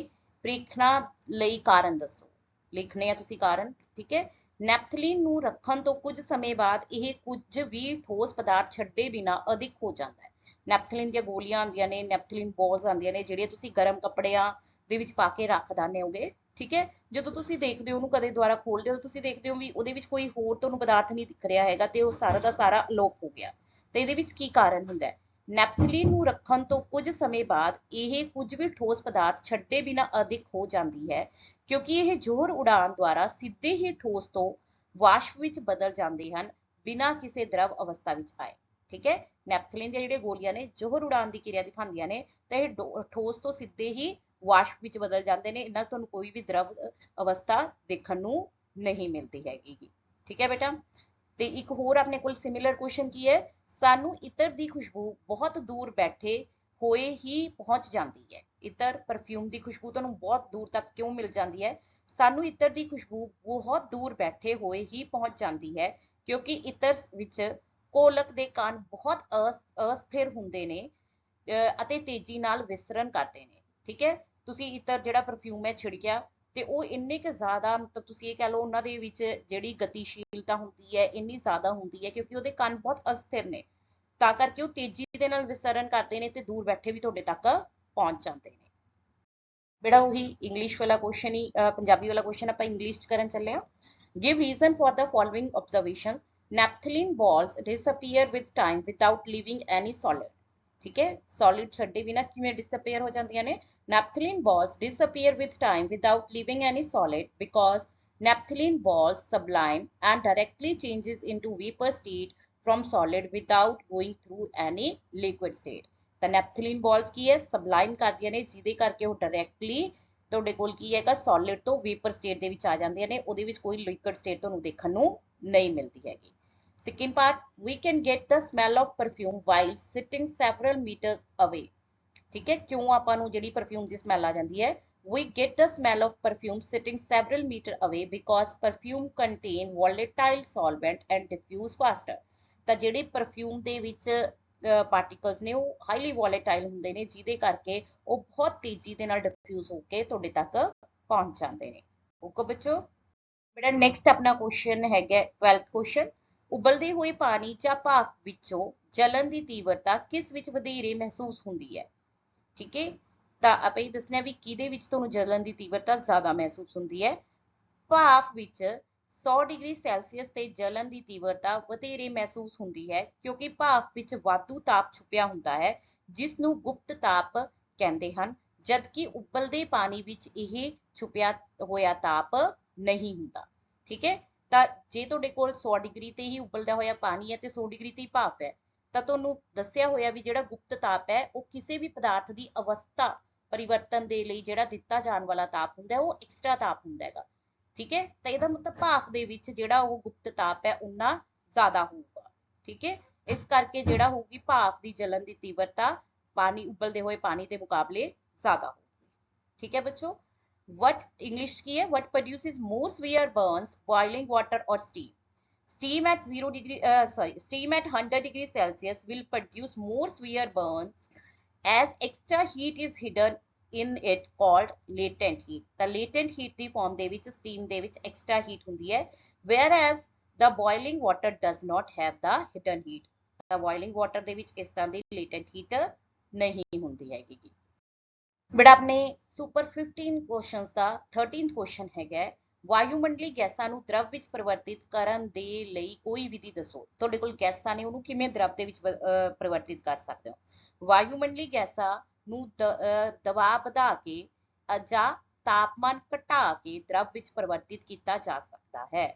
ਪ੍ਰੀਖਣਾ ਲਈ ਕਾਰਨ ਦੱਸੋ। ਲਿਖਣੇ ਆ ਤੁਸੀਂ ਕਾਰਨ, ਠੀਕ ਹੈ। ਨੈਪਥਲੀਨ ਨੂੰ ਰੱਖਣ ਤੋਂ ਕੁਝ ਸਮੇਂ ਬਾਅਦ ਇਹ ਕੁਝ ਵੀ ਠੋਸ ਪਦਾਰਥ ਛੱਡੇ ਬਿਨਾ ਅਧਿਕ ਹੋ ਜਾਂਦਾ ਹੈ। ਨੈਪਥਲੀਨ ਦੀਆਂ ਗੋਲੀਆਂ ਆਉਂਦੀਆਂ ਨੇ, ਨੈਪਥਲੀਨ ਬੋਲਸ ਆਉਂਦੀਆਂ ਨੇ, ਜਿਹੜੀਆਂ ਤੁਸੀਂ ਗਰਮ ਕੱਪੜਿਆਂ ਦੇ ਵਿੱਚ ਪਾ ਕੇ ਰੱਖ ਦਿੰਦੇ ਹੋਗੇ, ਠੀਕ ਹੈ। ਜਦੋਂ ਤੁਸੀਂ ਦੇਖਦੇ ਹੋ ਉਹਨੂੰ ਕਦੇ ਦੁਬਾਰਾ ਖੋਲਦੇ ਹੋ, ਤੁਸੀਂ ਦੇਖਦੇ ਹੋ ਵੀ ਉਹਦੇ ਵਿੱਚ ਕੋਈ ਹੋਰ ਤੁਹਾਨੂੰ ਪਦਾਰਥ ਨਹੀਂ ਦਿਖ ਰਿਹਾ ਹੈਗਾ ਤੇ ਉਹ ਸਾਰਾ ਦਾ ਸਾਰਾ ਅਲੋਪ ਹੋ ਗਿਆ। ਤੇ ਇਹਦੇ ਵਿੱਚ ਕੀ ਕਾਰਨ ਹੁੰਦਾ ਹੈ? ਨੈਪਥਲੀਨ ਨੂੰ ਰੱਖਣ ਤੋਂ ਕੁਝ ਸਮੇਂ ਬਾਅਦ ਇਹ ਕੁਝ ਵੀ ਠੋਸ ਪਦਾਰਥ ਛੱਡੇ ਬਿਨਾ ਅਧਿਕ ਹੋ ਜਾਂਦੀ ਹੈ, ਕਿਉਂਕਿ ਇਹ ਜ਼ੋਰ ਉਡਾਣ ਦੁਆਰਾ ਸਿੱਧੇ ਹੀ ਠੋਸ ਤੋਂ ਵਾਸ਼ਪ ਵਿੱਚ ਬਦਲ ਜਾਂਦੇ ਹਨ, ਬਿਨਾਂ ਕਿਸੇ ਦਰਵ ਅਵਸਥਾ ਵਿੱਚ ਆਏ। ਠੀਕ ਹੈ, ਨੈਪਥਲੀਨ ਦੀਆਂ ਜਿਹੜੀਆਂ ਗੋਲੀਆਂ ਨੇ ਜ਼ੋਹਰ ਉਡਾਣ ਦੀ ਕਿਰਿਆ ਦਿਖਾਉਂਦੀਆਂ ਨੇ ਤੇ ਇਹ ਠੋਸ ਤੋਂ ਸਿੱਧੇ ਹੀ ਵਾਸ਼ਪ ਵਿੱਚ ਬਦਲ ਜਾਂਦੇ ਨੇ। ਇਹਨਾਂ ਤੁਹਾਨੂੰ ਕੋਈ ਵੀ ਦਰਵ ਅਵਸਥਾ ਦੇਖਣ ਨੂੰ ਨਹੀਂ ਮਿਲਦੀ ਹੈਗੀ। ਠੀਕ ਹੈ ਬੇਟਾ। ਤੇ ਇੱਕ ਹੋਰ ਆਪਣੇ ਕੋਲ ਸਿਮਿਲਰ ਕੁਐਸਚਨ ਕੀ ਹੈ? ਸਾਨੂੰ ਇਤਰ ਦੀ ਖੁਸ਼ਬੂ ਬਹੁਤ ਦੂਰ ਬੈਠੇ ਹੋਏ ਹੀ ਪਹੁੰਚ ਜਾਂਦੀ ਹੈ। ਇਤਰ ਪਰਫਿਊਮ ਦੀ ਖੁਸ਼ਬੂ ਤੁਹਾਨੂੰ ਬਹੁਤ ਦੂਰ ਤੱਕ ਕਿਉਂ ਮਿਲ ਜਾਂਦੀ ਹੈ? ਸਾਨੂੰ ਇਤਰ ਦੀ ਖੁਸ਼ਬੂ ਬਹੁਤ ਦੂਰ ਬੈਠੇ ਹੋਏ ਹੀ ਪਹੁੰਚ ਜਾਂਦੀ ਹੈ, ਕਿਉਂਕਿ ਇਤਰ ਵਿੱਚ ਕੋਲਕ ਦੇ ਕਣ ਬਹੁਤ ਅਸਥਿਰ ਹੁੰਦੇ ਨੇ ਅਤੇ ਤੇਜ਼ੀ ਨਾਲ ਵਿਸਰਨ ਕਰਦੇ ਨੇ। ਠੀਕ ਹੈ, ਤੁਸੀਂ ਇਤਰ ਜਿਹੜਾ ਪਰਫਿਊਮ ਹੈ ਛਿੜਕਿਆ ਤੇ ਉਹ ਇੰਨੇ ਕੁ ਜ਼ਿਆਦਾ, ਮਤਲਬ ਤੁਸੀਂ ਇਹ ਕਹਿ ਲਓ ਉਹਨਾਂ ਦੇ ਵਿੱਚ ਜਿਹੜੀ ਗਤੀਸ਼ੀਲਤਾ ਹੁੰਦੀ ਹੈ ਇੰਨੀ ਜ਼ਿਆਦਾ ਹੁੰਦੀ ਹੈ, ਕਿਉਂਕਿ ਉਹਦੇ ਕਣ ਬਹੁਤ ਅਸਥਿਰ ਨੇ, ਤਾਂ ਕਰਕੇ ਉਹ ਤੇਜ਼ੀ ਦੇ ਨਾਲ ਵਿਸਰਨ ਕਰਦੇ ਨੇ ਤੇ ਦੂਰ ਬੈਠੇ ਵੀ ਤੁਹਾਡੇ ਤੱਕ ਪਹੁੰਚ ਜਾਂਦੇ ਨੇ। ਬੇੜਾ ਉਹੀ ਇੰਗਲਿਸ਼ ਵਾਲਾ ਕੁਐਸਚਨ ਹੀ ਪੰਜਾਬੀ ਵਾਲਾ ਕੁਐਸਚਨ ਆਪਾਂ ਇੰਗਲਿਸ਼ ਚ ਕਰਨ ਚੱਲੇ ਆ। Give reason for the following observation. Naphthalene balls disappear with time without leaving any solid। ठीक है, सॉलिड छड्डे बिना किवें डिसअपीयर हो जांदियां ने? Naphthalene balls disappear with time without leaving any solid because naphthalene balls sublime and directly changes into vapor state from solid without going through any liquid state। ਤਾਂ ਨੈਪਥਲੀਨ balls ਕੀ ਹੈ? ਸਬਲਾਈਮ ਕਰਦੀਆਂ ਨੇ, ਜਿਹਦੇ ਕਰਕੇ ਉਹ ਡਾਇਰੈਕਟਲੀ ਤੁਹਾਡੇ ਕੋਲ ਕੀ ਹੈਗਾ, ਸੋਲਿਡ ਤੋਂ ਵੇਪਰ ਸਟੇਟ ਦੇ ਵਿੱਚ ਆ ਜਾਂਦੀਆਂ ਨੇ। ਉਹਦੇ ਵਿੱਚ ਕੋਈ ਲਿਕੁਇਡ ਸਟੇਟ ਤੁਹਾਨੂੰ ਦੇਖਣ ਨੂੰ ਨਹੀਂ ਮਿਲਦੀ ਹੈਗੀ। Second part, we can get the smell of perfume while sitting several meters away। ठीक है, क्यों ਆਪਾਂ ਨੂੰ ਜਿਹੜੀ perfume ਦੀ smell ਆ ਜਾਂਦੀ ਹੈ? We get the smell of perfume sitting several meters away because perfume contain volatile solvent and diffuse faster। ਤਾਂ ਜਿਹੜੇ perfume ਦੇ ਵਿੱਚ ਪਾਰਟੀਕਲਸ ਨੇ ਉਹ ਹਾਈਲੀ ਵੋਲੇਟਾਈਲ ਹੁੰਦੇ ਨੇ, ਜਿਹਦੇ ਕਰਕੇ ਉਹ ਬਹੁਤ ਤੇਜ਼ੀ ਦੇ ਨਾਲ ਡਿਫਿਊਜ਼ ਹੋ ਕੇ ਤੁਹਾਡੇ ਤੱਕ ਪਹੁੰਚ ਜਾਂਦੇ ਨੇ। ਓਕੇ ਬੱਚੋ। ਬੇਟਾ ਨੈਕਸਟ ਆਪਣਾ ਕੁਐਸਚਨ ਹੈਗਾ 12th ਕੁਐਸਚਨ। ਉਬਲਦੇ ਹੋਏ ਪਾਣੀ ਜਾਂ ਭਾਪ ਵਿੱਚੋਂ ਜਲਨ ਦੀ ਤੀਵਰਤਾ ਕਿਸ ਵਿੱਚ ਵਧੇਰੇ ਮਹਿਸੂਸ ਹੁੰਦੀ ਹੈ? ਠੀਕ ਹੈ, ਤਾਂ ਆਪਾਂ ਇਹ ਦੱਸਣਾ ਵੀ ਕਿਹਦੇ ਵਿੱਚ ਤੁਹਾਨੂੰ ਜਲਨ ਦੀ ਤੀਵਰਤਾ ਜ਼ਿਆਦਾ ਮਹਿਸੂਸ ਹੁੰਦੀ ਹੈ। ਭਾਪ ਵਿੱਚ 100 ਡਿਗਰੀ ਸੈਲਸੀਅਸ ਤੇ ਜਲਨ ਦੀ ਤੀਵਰਤਾ ਵਧੇਰੇ ਮਹਿਸੂਸ ਹੁੰਦੀ ਹੈ, ਕਿਉਂਕਿ ਭਾਪ ਵਿੱਚ ਵਾਧੂ ਤਾਪ ਛੁਪਿਆ ਹੁੰਦਾ ਹੈ, ਜਿਸ ਨੂੰ ਗੁਪਤ ਤਾਪ ਕਹਿੰਦੇ ਹਨ, ਜਦਕਿ ਉਬਲਦੇ ਪਾਣੀ ਵਿੱਚ ਇਹ ਛੁਪਿਆ ਹੋਇਆ ਤਾਪ ਨਹੀਂ ਹੁੰਦਾ। ਠੀਕ ਹੈ, ਤਾਂ ਜੇ ਤੁਹਾਡੇ ਕੋਲ 100 ਡਿਗਰੀ ਤੇ ਹੀ ਉਬਲਦਾ ਹੋਇਆ ਪਾਣੀ ਹੈ ਤੇ 100 ਡਿਗਰੀ ਤੇ ਹੀ ਭਾਪ ਹੈ, ਤਾਂ ਤੁਹਾਨੂੰ ਦੱਸਿਆ ਹੋਇਆ ਵੀ ਜਿਹੜਾ ਗੁਪਤ ਤਾਪ ਹੈ ਉਹ ਕਿਸੇ ਵੀ ਪਦਾਰਥ ਦੀ ਅਵਸਥਾ ਪਰਿਵਰਤਨ ਦੇ ਲਈ ਜਿਹੜਾ ਦਿੱਤਾ ਜਾਣ ਵਾਲਾ ਤਾਪ ਹੁੰਦਾ ਹੈ ਉਹ ਐਕਸਟਰਾ ਤਾਪ ਹੁੰਦਾ ਹੈਗਾ। ਠੀਕ ਹੈ, ਤਾਂ ਇਹਦਾ ਮਤਲਬ ਭਾਪ ਦੇ ਵਿੱਚ ਜਿਹੜਾ ਉਹ ਗੁਪਤ ਤਾਪ ਹੈ ਉਨਾ ਜ਼ਿਆਦਾ ਹੋਊਗਾ। ਠੀਕ ਹੈ, ਇਸ ਕਰਕੇ ਜਿਹੜਾ ਹੋਊਗੀ ਭਾਪ ਦੀ ਜਲਨ ਦੀ ਤੀਵਰਤਾ ਪਾਣੀ ਉਬਲਦੇ ਹੋਏ ਪਾਣੀ ਦੇ ਮੁਕਾਬਲੇ ਜ਼ਿਆਦਾ ਹੋਊਗੀ। ਠੀਕ ਹੈ ਬੱਚੋ। What English की है? What produces more severe burns, boiling water or steam? Steam at 100 degrees Celsius will produce more severe burns as extra heat is hidden in it called latent heat। The latent heat the form ਦੇ ਵਿੱਚ steam ਦੇ ਵਿੱਚ extra heat ਹੁੰਦੀ ਹੈ, whereas the boiling water does not have the hidden heat। The boiling water ਦੇ ਵਿੱਚ ਇਸ ਤਰ੍ਹਾਂ ਦੀ latent heat ਨਹੀਂ ਹੁੰਦੀ ਹੈਗੀ। ਬੇਟਾ ਆਪਣੇ ਸੁਪਰ 15 ਕੁਐਸਚਨਸ ਦਾ 13th ਕੁਐਸਚਨ ਹੈਗਾ ਵਾਯੂਮੰਡਲੀ ਗੈਸਾਂ ਨੂੰ ਦਰਵ ਵਿੱਚ ਪਰਿਵਰਤਿਤ ਕਰਨ ਦੇ ਲਈ ਕੋਈ ਵਿਧੀ ਦੱਸੋ। ਤੁਹਾਡੇ ਕੋਲ ਗੈਸਾਂ ਨੇ, ਉਹਨੂੰ ਕਿਵੇਂ ਦਰਵ ਦੇ ਵਿੱਚ ਪਰਿਵਰਤਿਤ ਕਰ ਸਕਦੇ ਹੋ। ਵਾਯੂਮੰਡਲੀ ਗੈਸਾਂ ਨੂੰ ਦਬਾਅ ਵਧਾ ਕੇ ਜਾਂ ਤਾਪਮਾਨ ਘਟਾ ਕੇ ਦਰਵ ਵਿੱਚ ਪਰਿਵਰਤਿਤ ਕੀਤਾ ਜਾ ਸਕਦਾ ਹੈ।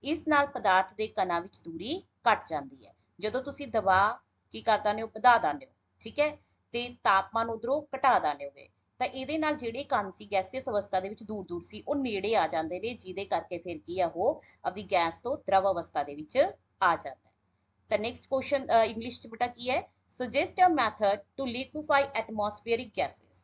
ਇਸ ਨਾਲ ਪਦਾਰਥ ਦੇ ਕਣਾਂ ਵਿੱਚ ਦੂਰੀ ਘਟ ਜਾਂਦੀ ਹੈ। ਜਦੋਂ ਤੁਸੀਂ ਦਬਾਅ ਕੀ ਕਰ ਦਿੰਦੇ ਹੋ, ਵਧਾ ਦਿੰਦੇ ਹੋ, ਠੀਕ ਹੈ, ਤੇ ਤਾਪਮਾਨ ਉਧਰੋਂ ਘਟਾ ਦਿੰਦੇ ਹੋਗੇ, ਤਾਂ ਇਹਦੇ ਨਾਲ ਜਿਹੜੇ ਕਣ ਸੀ ਗੈਸੀਅਸ ਅਵਸਥਾ ਦੇ ਵਿੱਚ ਦੂਰ ਸੀ ਉਹ ਨੇੜੇ ਆ ਜਾਂਦੇ ਨੇ, ਜਿਹਦੇ ਕਰਕੇ ਫਿਰ ਕੀ ਆ ਉਹ ਆਪਣੀ ਗੈਸ ਤੋਂ ਦਰਵ ਅਵਸਥਾ ਦੇ ਵਿੱਚ ਆ ਜਾਂਦਾ ਹੈ। ਤਾਂ ਨੈਕਸਟ ਕੁਐਸਚਨ ਇੰਗਲਿਸ਼ ਚ ਬੇਟਾ ਕੀ ਹੈ? Suggest a method to liquefy atmospheric gases.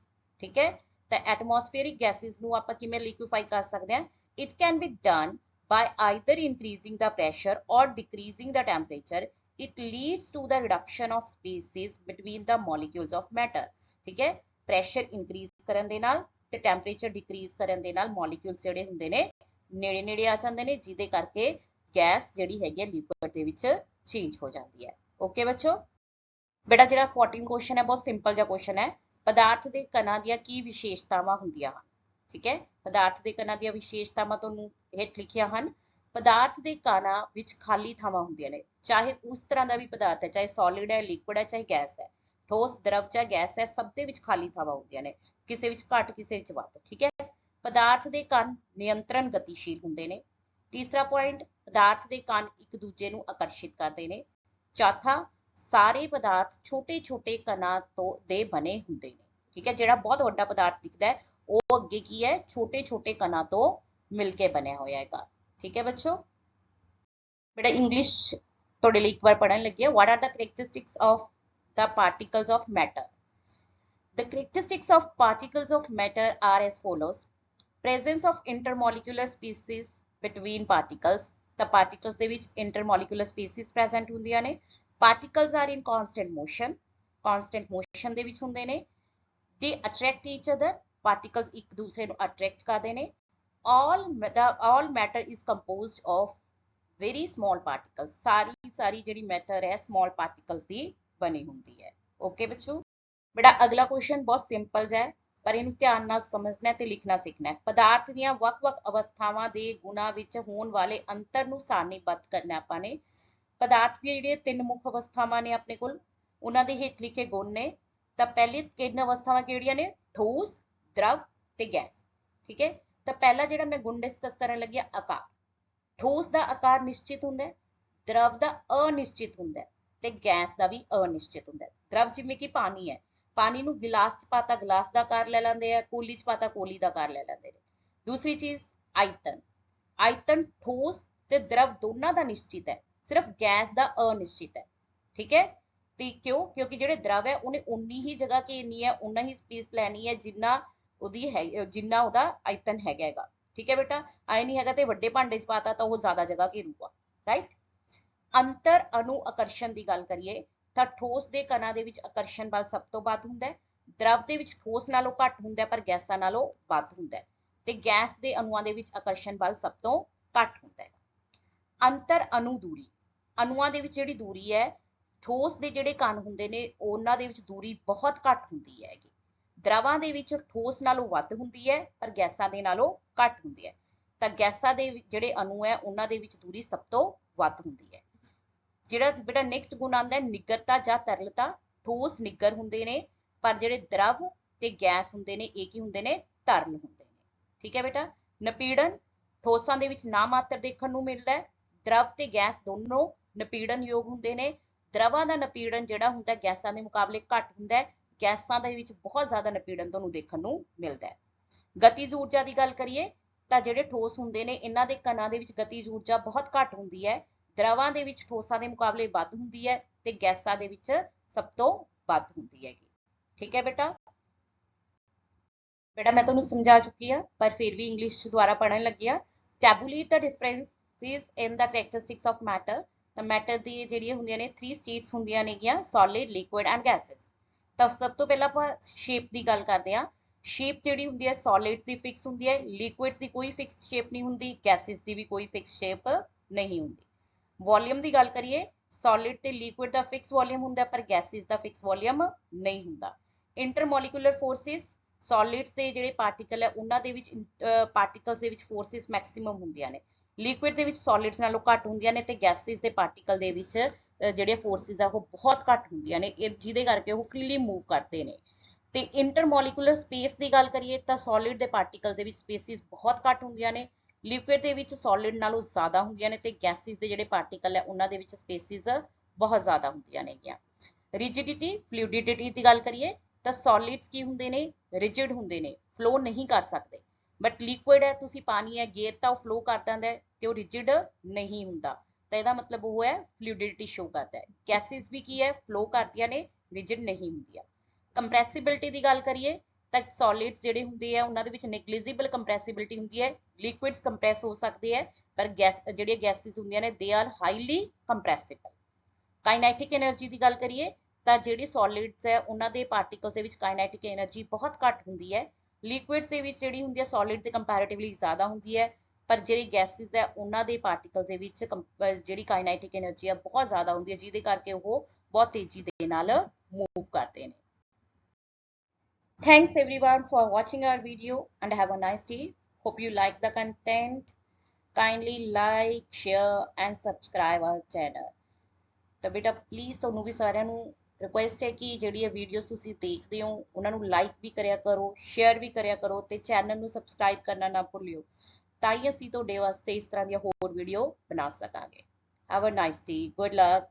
ਠੀਕ ਹੈ, ਤਾਂ ਐਟਮੋਸਫੇਰਿਕ ਗੈਸਿਸ ਨੂੰ ਆਪਾਂ ਕਿਵੇਂ ਲਿਕੁਇਫਾਈ ਕਰ ਸਕਦੇ ਹਾਂ? It can be done by either increasing the pressure or decreasing the temperature it leads to the reduction of spaces between the molecules of matter। ठीक है, ਪ੍ਰੈਸ਼ਰ ਇਨਕਰੀਜ਼ ਕਰਨ ਦੇ ਨਾਲ ਤੇ ਟੈਂਪਰੇਚਰ ਡਿਕਰੀਜ਼ ਕਰਨ ਦੇ ਨਾਲ ਮੋਲੀਕਿਊਲਸ ਜਿਹੜੇ ਹੁੰਦੇ ਨੇ ਨੇੜੇ ਨੇੜੇ ਆ ਜਾਂਦੇ ਨੇ, ਜਿਹਦੇ ਕਰਕੇ ਗੈਸ ਜਿਹੜੀ ਹੈਗੀ ਹੈ ਲਿਕੁਇਡ ਦੇ ਵਿੱਚ ਚੇਂਜ ਹੋ ਜਾਂਦੀ ਹੈ। ਓਕੇ ਬੱਚੋ, बेटा ਜਿਹੜਾ 14 क्वेश्चन है बहुत सिंपल ਜਿਹਾ क्वेश्चन है। ਪਦਾਰਥ ਦੇ ਕਣਾਂ ਦੀਆਂ ਕੀ ਵਿਸ਼ੇਸ਼ਤਾਵਾਂ ਹੁੰਦੀਆਂ ਹਨ? ਠੀਕ ਹੈ, ਪਦਾਰਥ ਦੇ ਕਣਾਂ ਦੀਆਂ ਵਿਸ਼ੇਸ਼ਤਾਵਾਂ ਤੁਹਾਨੂੰ ਹੇਠ ਲਿਖੀਆਂ ਹਨ। ਪਦਾਰਥ ਦੇ ਕਣਾਂ ਵਿੱਚ ਖਾਲੀ ਥਾਵਾਂ ਹੁੰਦੀਆਂ ਨੇ, ਚਾਹੇ ਉਸ ਤਰ੍ਹਾਂ ਦਾ ਵੀ ਪਦਾਰਥ ਹੈ, ਚਾਹੇ ਸੋਲਿਡ ਹੈ, ਲਿਕੁਇਡ ਹੈ, ਚਾਹੇ ਗੈਸ ਹੈ, ਠੋਸ, ਦਰਵ ਜਾਂ ਗੈਸ ਹੈ, ਸਭ ਦੇ ਵਿੱਚ ਖਾਲੀ ਥਾਵਾਂ ਹੁੰਦੀਆਂ ਨੇ, ਕਿਸੇ ਵਿੱਚ ਘੱਟ ਕਿਸੇ ਵਿੱਚ ਵੱਧ। ਠੀਕ ਹੈ, ਪਦਾਰਥ ਦੇ ਕਣ ਨਿਯੰਤਰਣ ਗਤੀਸ਼ੀਲ ਹੁੰਦੇ ਨੇ। ਤੀਸਰਾ ਪੁਆਇੰਟ, ਪਦਾਰਥ ਦੇ ਕਣ ਇੱਕ ਦੂਜੇ ਨੂੰ ਆਕਰਸ਼ਿਤ ਕਰਦੇ ਨੇ। ਚੌਥਾ, ਸਾਰੇ ਪਦਾਰਥ ਛੋਟੇ ਛੋਟੇ ਕਣਾਂ ਤੋਂ ਦੇ ਬਣੇ ਹੁੰਦੇ ਨੇ। ਠੀਕ ਹੈ, ਜਿਹੜਾ ਬਹੁਤ ਵੱਡਾ ਪਦਾਰਥ ਦਿਖਦਾ ਹੈ ਉਹ ਅੱਗੇ ਕੀ ਹੈ, ਛੋਟੇ ਛੋਟੇ ਕਣਾਂ ਤੋਂ ਮਿਲ ਕੇ ਬਣਿਆ ਹੋਇਆ ਹੈਗਾ। ਠੀਕ ਹੈ ਬੱਚੋ, बेटा इंग्लिश थोड़े लिए एक बार पढ़ने लगी है। What are the characteristics of the particles of matter? The characteristics of particles of matter are as follows. Presence of intermolecular species between particles. The particles ਦੇ ਵਿੱਚ इंटरमोलिकुलर स्पीसीज प्रेजेंट ਹੁੰਦੀਆਂ ਨੇ। Particles are in constant motion, constant motion ਦੇ ਵਿੱਚ ਹੁੰਦੇ ਨੇ। they attract each other, particles ਇੱਕ ਦੂਸਰੇ ਨੂੰ ਅਟਰੈਕਟ ਕਰਦੇ ਨੇ। all matter is composed of very small particle, सारी ਜਿਹੜੀ मैटर है स्मॉल पार्टिकल ਦੀ बनी ਹੁੰਦੀ है। ओके बच्चों, बेटा अगला क्वेश्चन बहुत सिंपल है पर ਇਹਨੂੰ ਧਿਆਨ ਨਾਲ ਸਮਝਣਾ ਤੇ ਲਿਖਣਾ ਸਿੱਖਣਾ ਹੈ। ਪਦਾਰਥ ਦੀਆਂ ਵੱਖ-ਵੱਖ ਅਵਸਥਾਵਾਂ ਦੇ ਗੁਣਾਂ ਵਿੱਚ ਹੋਣ ਵਾਲੇ ਅੰਤਰ ਨੂੰ ਸਾਰਣੀਬੱਧ ਕਰਨਾ ਆਪਾਂ ਨੇ। ਪਦਾਰਥ ਦੀਆਂ ਜਿਹੜੀਆਂ ਤਿੰਨ ਮੁੱਖ ਅਵਸਥਾਵਾਂ ਨੇ ਆਪਣੇ ਕੋਲ, ਉਹਨਾਂ ਦੇ ਹੇਠ ਲਿਖੇ ਗੁਣ ਨੇ। ਤਾਂ ਪਹਿਲੀ ਤਿੰਨ ਅਵਸਥਾਵਾਂ ਕਿਹੜੀਆਂ ਨੇ? ਠੋਸ, द्रव ਤੇ ਗੈਸ। ਠੀਕ ਹੈ, ਤਾਂ ਪਹਿਲਾ ਜਿਹੜਾ ਮੈਂ ਗੁਣ ਡਿਸਕਸ ਕਰਨ ਲੱਗੀ ਆ, ਆਕਾਰ। ठोस का आकार निश्चित होंगे, द्रव का अनिश्चित होंगे ते गैस का भी अनिश्चित होंगे। द्रव जिमें कि पानी है, पानी नूं गिलास च पाता गिलास का आकार ले लेंदे आ, कोली च पाता कोली का आकार ले लेंदे ने। दूसरी चीज आयतन, आयतन ठोस ते द्रव दोनों का निश्चित है, सिर्फ गैस का अनिश्चित है। ठीक है, तो क्यों? क्योंकि जो द्रव है उन्हें उन्नी ही जगह घेरनी है, उन्ना ही स्पेस लैनी है जिन्ना उहदी है, जिन्ना उहदा आयतन हैगा। ठीक है बेटा, आए नहीं है तो वड्डे भांडे च पाता तो वो ज्यादा जगह घेरूगा। राइट, अंतर अणु आकर्षण की गल करिए तो ठोस के कणां दे विच आकर्षण बल सब तो वध हुंदा है, द्रव दे विच ठोस नालों घट हुंदा है पर गैसां नालों वध हुंदा है, ते गैस के अणुआं दे विच आकर्षण बल सब तो घट हुंदा है। अंतर अणु दूरी, अणुआं दे विच जिहड़ी दूरी है, ठोस के जिहड़े कण हुंदे ने उहनां दे विच दूरी बहुत घट हुंदी है। द्रवां दे विच ठोस नालों वध हुंदी है पर गैसां दे नालों घट हुंदी है। तो गैसां दे जिहड़े अणु है उन्हां दे विच दूरी सब तो वध हुंदी है। जिहड़ा बेटा नेक्स्ट गुण आंदा है निग्गरता जां तरलता। ठोस निग्गर हुंदे ने पर जिहड़े द्रव ते गैस हुंदे ने इह की हुंदे ने, तरल हुंदे ने। ठीक है बेटा, नपीड़न, ठोसां दे विच ना मात्र देखण नूं मिलदा है, द्रव ते गैस दोनों नपीड़न योग हुंदे ने। द्रवां दा नपीड़न जिहड़ा हुंदा है गैसां दे मुकाबले घट हुंदा है, गैसां दे विच बहुत ज़्यादा नपीड़न तुहानूं देखण नूं मिलदा है। गतिज ऊर्जा की गल करिए तो जिहड़े ठोस हुंदे ने इन्हां दे कणां दे विच गतिज ऊर्जा बहुत घट हुंदी है, द्रवां दे विच ठोसां दे मुकाबले वध हुंदी है ते गैसां दे विच सब तो वध हुंदी हैगी। ठीक है बेटा, बेटा मैं तुहानूं समझा चुकी है पर फिर भी इंग्लिश दोबारा पढ़न लगी आ। Tabulate the differences in the characteristics of matter. तो मैटर दी जिहड़ियां हुंदियां ने 3 स्टेट्स हुंदियां नेगियां, सॉलिड, लिक्विड एंड गैसेस। तो सब तो पहला आपां शेप की गल करते हैं। शेप जिहड़ी हुंदी है सॉलिड्स की फिक्स हुंदी है, लिक्विड्स की कोई फिक्स शेप नहीं हुंदी, गैसेस की भी कोई फिक्स शेप नहीं हुंदी। वॉल्यूम की गल करिए, सॉलिड ते लिक्विड का फिक्स वॉल्यूम हुंदा पर गैसेस का फिक्स वॉल्यूम नहीं हुंदा। इंटरमोलिकुलर फोर्सिस, सॉलिड्स के जिहड़े पार्टिकल है उन्हां दे विच पार्टिकल्स दे विच फोर्सिस मैक्सिमम हुंदियां ने, लिक्विड दे विच सॉलिड्स नालों घट हुंदियां ने ते गैसेस दे पार्टिकल दे विच ਜਿਹੜੇ फोर्सिस है वो बहुत घट होंदियां ने, जिहदे करके वो फ्रीली मूव करते हैं। तो इंटरमोलिकुलर स्पेस की गल करिए तो सॉलिड के पार्टिकल के स्पेसिस बहुत घट होंदियां ने, लिक्विड के सॉलिड नालों ज़्यादा होंदियां ने ते गैसिस के जिहड़े पार्टिकल है उन्हां दे विच स्पेसिस बहुत ज़्यादा होंदियां नेगियां। रिजिडिटी, फ्लूइडिटी की गल करिए तो सॉलिड्स की हुंदे ने, रिजिड हुंदे ने, फ्लो नहीं कर सकते, बट लिक्विड है तुसीं पानी है गेरता वो फ्लो कर दिंदा है ते वो रिजिड नहीं हुंदा, तो यदा मतलब वो है फ्लूइडिटी शो करता है। गैसेस भी की है फ्लो करदियां ने, रिजिड नहीं हुंदियां। कंप्रैसिबिलिटी की गल करिए तो सॉलिड्स जिहड़े हुंदे आ उन्हां दे विच नेगलिजिबल कंप्रैसिबिलिटी हुंदी है, लिक्विड्स कंप्रैस हो सकते हैं पर गैस जिहड़ियां गैसेस हुंदियां ने they are highly कंप्रैसिबल। Kinetic energy ਦੀ ਗੱਲ ਕਰੀਏ ਤਾਂ ਜਿਹੜੀ ਸੋਲਿਡਸ ਹੈ ਉਹਨਾਂ ਦੇ ਪਾਰਟੀਕਲਸ ਦੇ ਵਿੱਚ ਕਾਈਨੈਟਿਕ એનર્ਜੀ ਬਹੁਤ ਘੱਟ ਹੁੰਦੀ ਹੈ। ਲਿਕੁਇਡਸ ਦੇ ਵਿੱਚ ਜਿਹੜੀ ਹੁੰਦੀ ਹੈ ਸੋਲਿਡ ਦੇ ਕੰਪੈਰੀਟਿਵਲੀ ਜ਼ਿਆਦਾ ਹੁੰਦੀ ਹੈ, ਪਰ ਜਿਹੜੀ ਗੈਸਿਸ ਹੈ ਉਹਨਾਂ ਦੇ ਪਾਰਟੀਕਲ ਦੇ ਵਿੱਚ ਜਿਹੜੀ ਕਾਈਨੈਟਿਕ એનર્ਜੀ ਹੈ ਬਹੁਤ ਜ਼ਿਆਦਾ ਹੁੰਦੀ ਹੈ, ਜਿਹਦੇ ਕਰਕੇ ਉਹ ਬਹੁਤ ਤੇਜ਼ੀ ਦੇ ਨਾਲ ਮੂਵ ਕਰਦੇ ਨੇ। Thanks everyone for watching our video and have a nice day. Hope you like the content. Kindly like, share and subscribe our channel. ਤਾਂ ਬੇਟਾ ਪਲੀਜ਼ ਤੁਹਾਨੂੰ ਵੀ ਸਾਰਿਆਂ ਨੂੰ ਰਿਕੁਐਸਟ ਹੈ ਕਿ ਜਿਹੜੀ ਇਹ ਵੀਡੀਓਜ਼ ਤੁਸੀਂ ਦੇਖਦੇ ਹੋ ਉਹਨਾਂ ਨੂੰ ਲਾਈਕ ਵੀ ਕਰਿਆ ਕਰੋ, ਸ਼ੇਅਰ ਵੀ ਕਰਿਆ ਕਰੋ ਤੇ ਚੈਨਲ ਨੂੰ ਸਬਸਕ੍ਰਾਈਬ ਕਰਨਾ ਨਾ ਭੁੱਲਿਓ, ਤਾਂ ਹੀ ਅਸੀਂ ਤੁਹਾਡੇ ਵਾਸਤੇ ਇਸ ਤਰ੍ਹਾਂ ਦੀਆਂ ਹੋਰ ਵੀਡੀਓ ਬਣਾ ਸਕਾਂਗੇ। Have a nice day, good luck.